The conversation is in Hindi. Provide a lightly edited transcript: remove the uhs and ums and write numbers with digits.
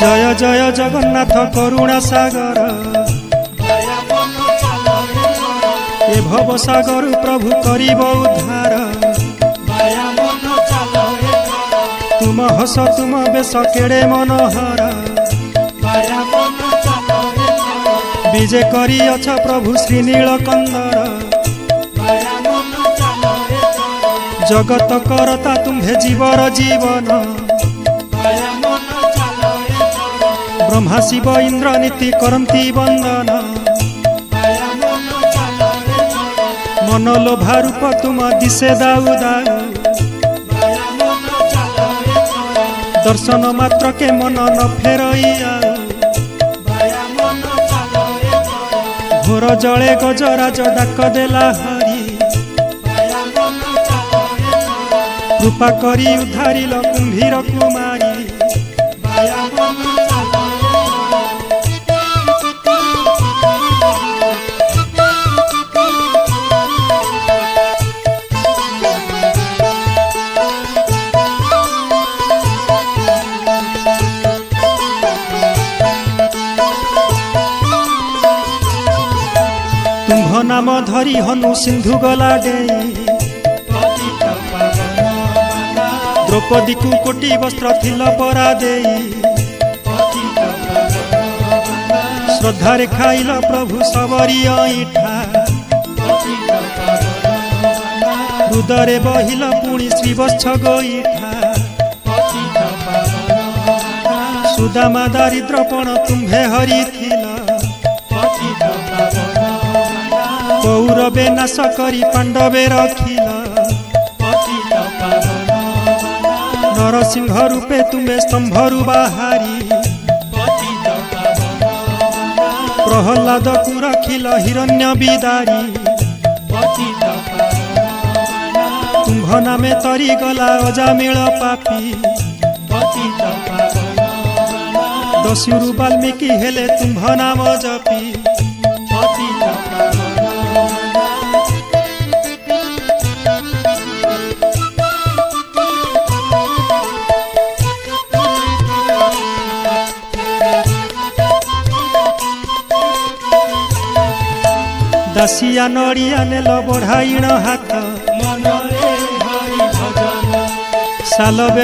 जय जय जगन्नाथ करुणा सागर ए भव सागर प्रभु करिब उद्धार। तुम हस तुम बेश केड़े मनोहर विजय करी अछ प्रभु श्री नीलकंदर। जगत करता तुम्हे जीवर जीवन ब्रह्मा शिव इंद्र नीति करती वंदन। मनोलोभा रूप तुम दिशे दाऊ दाऊ दर्शन मात्र के मन न फेरइया। घोर जले गजराज डाक देला हरि कृपा करी उद्धारिल कुंभीर कुमारी। तुम्ह नाम धरी हनु सिंधु गला डेई द्रौपदी को कोटी वस्त्र थिल परा देई। श्रद्धारे खाइल प्रभु सबरी ऐठा हृदय बहिल पुणी श्रीवत्स गोईठा। सुदामा दारिद्रपण तुम्हे हरि थिल कौरवे नाश करी पांडवे रखिल। नरसिंह रूपे तुम्हें स्तंभरु बाहारी प्रहलाद को रखिल हिरण्य बिदारी। तुम्भ नामे तरी गला अजामिल पापी दस्युरु वाल्मीकि हेले तुम्भ नाम जपी। दासिया नड़िया नेल बढ़ाइण हाथ साल